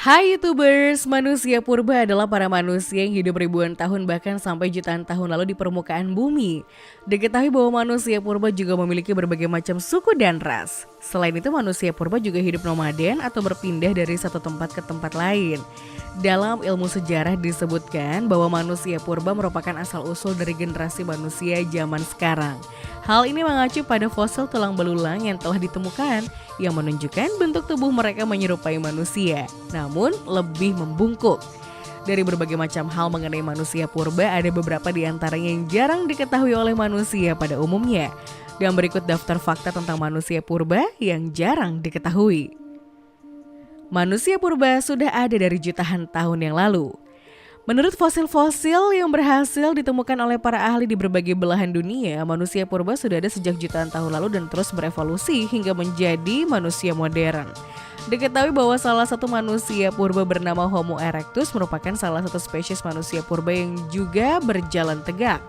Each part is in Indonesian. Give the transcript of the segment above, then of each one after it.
Hai YouTubers, manusia purba adalah para manusia yang hidup ribuan tahun bahkan sampai jutaan tahun lalu di permukaan bumi. Diketahui bahwa manusia purba juga memiliki berbagai macam suku dan ras. Selain itu manusia purba juga hidup nomaden atau berpindah dari satu tempat ke tempat lain. Dalam ilmu sejarah disebutkan bahwa manusia purba merupakan asal-usul dari generasi manusia zaman sekarang. Hal ini mengacu pada fosil tulang belulang yang telah ditemukan yang menunjukkan bentuk tubuh mereka menyerupai manusia, namun lebih membungkuk. Dari berbagai macam hal mengenai manusia purba, ada beberapa di antaranya yang jarang diketahui oleh manusia pada umumnya. Dan berikut daftar fakta tentang manusia purba yang jarang diketahui. Manusia purba sudah ada dari jutaan tahun yang lalu. Menurut fosil-fosil yang berhasil ditemukan oleh para ahli di berbagai belahan dunia, manusia purba sudah ada sejak jutaan tahun lalu dan terus berevolusi hingga menjadi manusia modern. Diketahui bahwa salah satu manusia purba bernama Homo erectus merupakan salah satu spesies manusia purba yang juga berjalan tegak.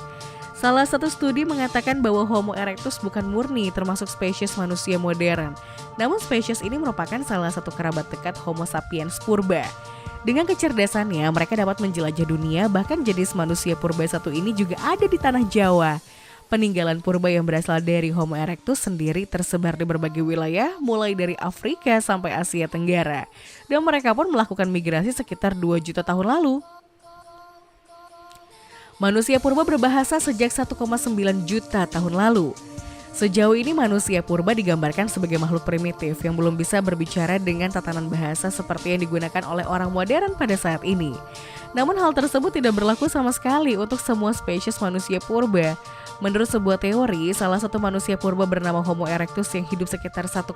Salah satu studi mengatakan bahwa Homo erectus bukan murni termasuk spesies manusia modern. Namun spesies ini merupakan salah satu kerabat dekat Homo sapiens purba. Dengan kecerdasannya, mereka dapat menjelajah dunia, bahkan jenis manusia purba satu ini juga ada di tanah Jawa. Peninggalan purba yang berasal dari Homo erectus sendiri tersebar di berbagai wilayah, mulai dari Afrika sampai Asia Tenggara. Dan mereka pun melakukan migrasi sekitar 2 juta tahun lalu. Manusia purba berbahasa sejak 1,9 juta tahun lalu. Sejauh ini manusia purba digambarkan sebagai makhluk primitif yang belum bisa berbicara dengan tatanan bahasa seperti yang digunakan oleh orang modern pada saat ini. Namun hal tersebut tidak berlaku sama sekali untuk semua spesies manusia purba. Menurut sebuah teori, salah satu manusia purba bernama Homo erectus yang hidup sekitar 1,9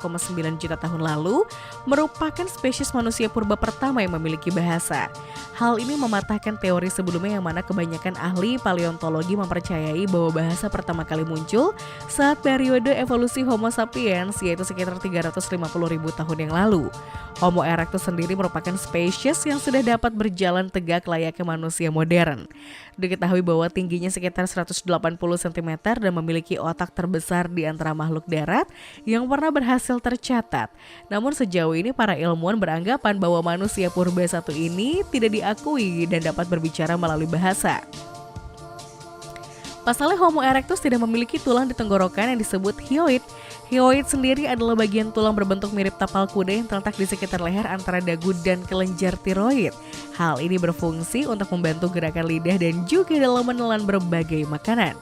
juta tahun lalu merupakan spesies manusia purba pertama yang memiliki bahasa. Hal ini mematahkan teori sebelumnya yang mana kebanyakan ahli paleontologi mempercayai bahwa bahasa pertama kali muncul saat periode evolusi Homo sapiens, yaitu sekitar 350.000 tahun yang lalu. Homo erectus sendiri merupakan spesies yang sudah dapat berjalan tegak layaknya manusia modern. Diketahui bahwa tingginya sekitar 180 cm dan memiliki otak terbesar di antara makhluk darat yang pernah berhasil tercatat. Namun sejauh ini para ilmuwan beranggapan bahwa manusia purba satu ini tidak diakui dan dapat berbicara melalui bahasa. Pasalnya Homo erectus tidak memiliki tulang di tenggorokan yang disebut hyoid. Hyoid sendiri adalah bagian tulang berbentuk mirip tapal kuda yang terletak di sekitar leher antara dagu dan kelenjar tiroid. Hal ini berfungsi untuk membantu gerakan lidah dan juga dalam menelan berbagai makanan.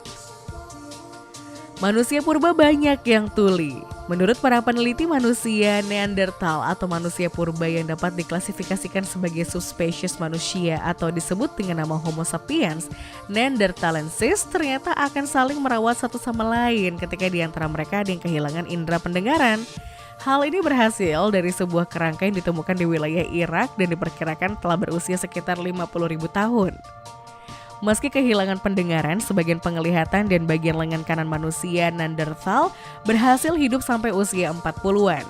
Manusia purba banyak yang tuli. Menurut para peneliti, manusia Neanderthal atau manusia purba yang dapat diklasifikasikan sebagai subspesies manusia atau disebut dengan nama Homo sapiens Neanderthalensis ternyata akan saling merawat satu sama lain ketika di antara mereka ada yang kehilangan indera pendengaran. Hal ini berhasil dari sebuah kerangka yang ditemukan di wilayah Irak dan diperkirakan telah berusia sekitar 50.000 tahun. Meski kehilangan pendengaran, sebagian penglihatan dan bagian lengan kanan manusia Neanderthal berhasil hidup sampai usia 40-an.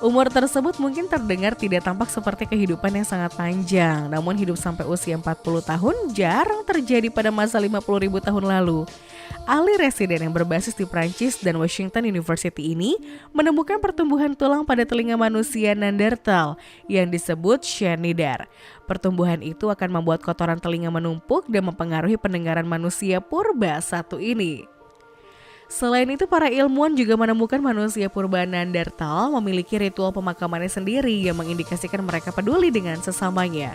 Umur tersebut mungkin terdengar tidak tampak seperti kehidupan yang sangat panjang, namun hidup sampai usia 40 tahun jarang terjadi pada masa 50.000 tahun lalu. Ahli residen yang berbasis di Prancis dan Washington University ini menemukan pertumbuhan tulang pada telinga manusia Neanderthal yang disebut cyanidar. Pertumbuhan itu akan membuat kotoran telinga menumpuk dan mempengaruhi pendengaran manusia purba satu ini. Selain itu, para ilmuwan juga menemukan manusia purba Neanderthal memiliki ritual pemakamannya sendiri yang mengindikasikan mereka peduli dengan sesamanya.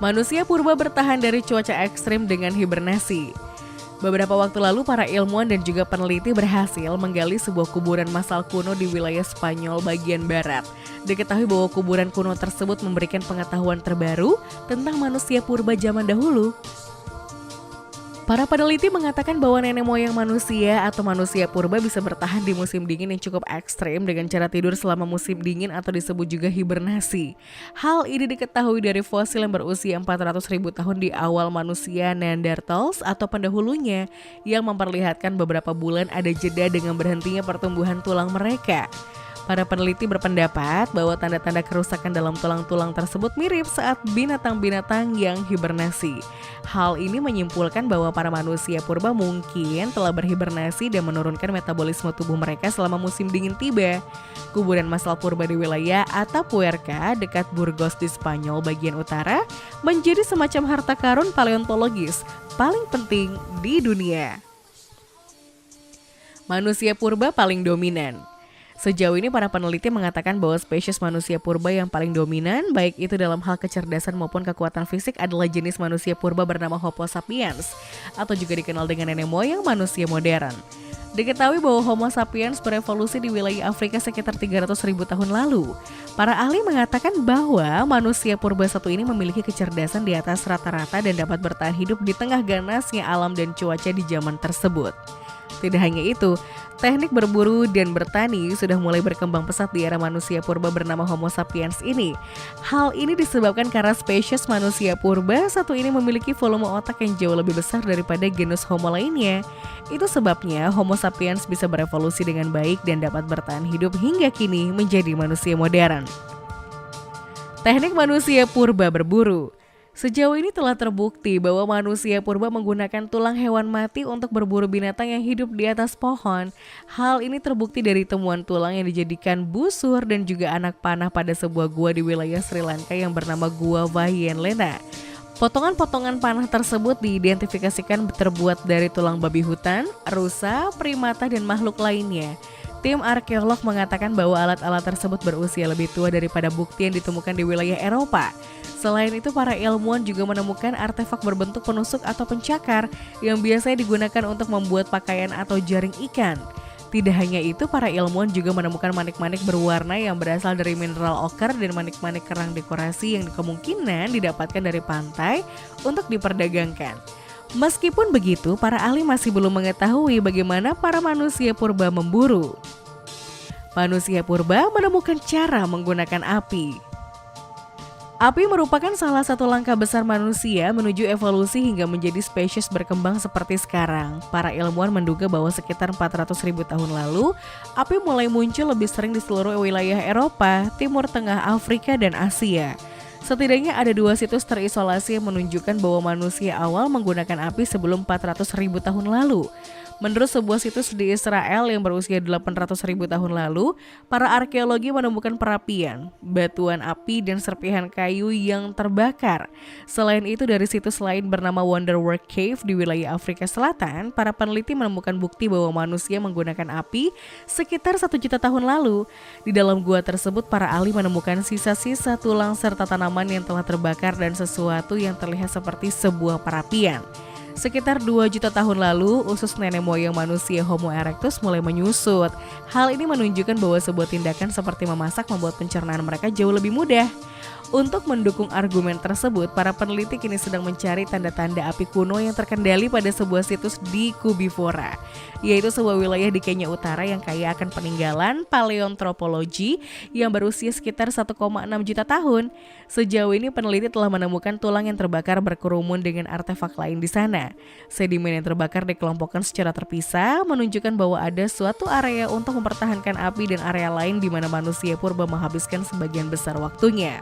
Manusia purba bertahan dari cuaca ekstrim dengan hibernasi. Beberapa waktu lalu para ilmuwan dan juga peneliti berhasil menggali sebuah kuburan massal kuno di wilayah Spanyol bagian barat. Diketahui bahwa kuburan kuno tersebut memberikan pengetahuan terbaru tentang manusia purba zaman dahulu. Para peneliti mengatakan bahwa nenek moyang manusia atau manusia purba bisa bertahan di musim dingin yang cukup ekstrim dengan cara tidur selama musim dingin atau disebut juga hibernasi. Hal ini diketahui dari fosil yang berusia 400.000 tahun di awal manusia Neanderthals atau pendahulunya yang memperlihatkan beberapa bulan ada jeda dengan berhentinya pertumbuhan tulang mereka. Para peneliti berpendapat bahwa tanda-tanda kerusakan dalam tulang-tulang tersebut mirip saat binatang-binatang yang hibernasi. Hal ini menyimpulkan bahwa para manusia purba mungkin telah berhibernasi dan menurunkan metabolisme tubuh mereka selama musim dingin tiba. Kuburan masal purba di wilayah Atapuerca dekat Burgos di Spanyol bagian utara menjadi semacam harta karun paleontologis paling penting di dunia. Manusia purba paling dominan. Sejauh ini para peneliti mengatakan bahwa spesies manusia purba yang paling dominan, baik itu dalam hal kecerdasan maupun kekuatan fisik, adalah jenis manusia purba bernama Homo sapiens, atau juga dikenal dengan nenek moyang manusia modern. Diketahui bahwa Homo sapiens berevolusi di wilayah Afrika sekitar 300.000 tahun lalu. Para ahli mengatakan bahwa manusia purba satu ini memiliki kecerdasan di atas rata-rata dan dapat bertahan hidup di tengah ganasnya alam dan cuaca di zaman tersebut. Tidak hanya itu, teknik berburu dan bertani sudah mulai berkembang pesat di era manusia purba bernama Homo sapiens ini. Hal ini disebabkan karena spesies manusia purba satu ini memiliki volume otak yang jauh lebih besar daripada genus Homo lainnya. Itu sebabnya Homo sapiens bisa berevolusi dengan baik dan dapat bertahan hidup hingga kini menjadi manusia modern. Teknik manusia purba berburu. Sejauh ini telah terbukti bahwa manusia purba menggunakan tulang hewan mati untuk berburu binatang yang hidup di atas pohon. Hal ini terbukti dari temuan tulang yang dijadikan busur dan juga anak panah pada sebuah gua di wilayah Sri Lanka yang bernama Gua Vaiyenlena. Potongan-potongan panah tersebut diidentifikasikan terbuat dari tulang babi hutan, rusa, primata, dan makhluk lainnya. Tim arkeolog mengatakan bahwa alat-alat tersebut berusia lebih tua daripada bukti yang ditemukan di wilayah Eropa. Selain itu, para ilmuwan juga menemukan artefak berbentuk penusuk atau pencakar yang biasanya digunakan untuk membuat pakaian atau jaring ikan. Tidak hanya itu, para ilmuwan juga menemukan manik-manik berwarna yang berasal dari mineral oker dan manik-manik kerang dekorasi yang kemungkinan didapatkan dari pantai untuk diperdagangkan. Meskipun begitu, para ahli masih belum mengetahui bagaimana para manusia purba memburu. Manusia purba menemukan cara menggunakan api. Api merupakan salah satu langkah besar manusia menuju evolusi hingga menjadi spesies berkembang seperti sekarang. Para ilmuwan menduga bahwa sekitar 400.000 tahun lalu, api mulai muncul lebih sering di seluruh wilayah Eropa, Timur Tengah, Afrika, dan Asia. Setidaknya ada 2 situs terisolasi yang menunjukkan bahwa manusia awal menggunakan api sebelum 400.000 tahun lalu. Menurut sebuah situs di Israel yang berusia 800.000 tahun lalu, para arkeologi menemukan perapian, batuan api, dan serpihan kayu yang terbakar. Selain itu, dari situs lain bernama Wonderwork Cave di wilayah Afrika Selatan, para peneliti menemukan bukti bahwa manusia menggunakan api sekitar 1 juta tahun lalu. Di dalam gua tersebut, para ahli menemukan sisa-sisa tulang serta tanaman yang telah terbakar dan sesuatu yang terlihat seperti sebuah perapian. Sekitar 2 juta tahun lalu, usus nenek moyang manusia Homo erectus mulai menyusut. Hal ini menunjukkan bahwa sebuah tindakan seperti memasak membuat pencernaan mereka jauh lebih mudah. Untuk mendukung argumen tersebut, para peneliti kini sedang mencari tanda-tanda api kuno yang terkendali pada sebuah situs di Kubifora, yaitu sebuah wilayah di Kenya Utara yang kaya akan peninggalan paleontropologi yang berusia sekitar 1,6 juta tahun. Sejauh ini peneliti telah menemukan tulang yang terbakar berkerumun dengan artefak lain di sana. Sedimen yang terbakar dikelompokkan secara terpisah, menunjukkan bahwa ada suatu area untuk mempertahankan api dan area lain di mana manusia purba menghabiskan sebagian besar waktunya.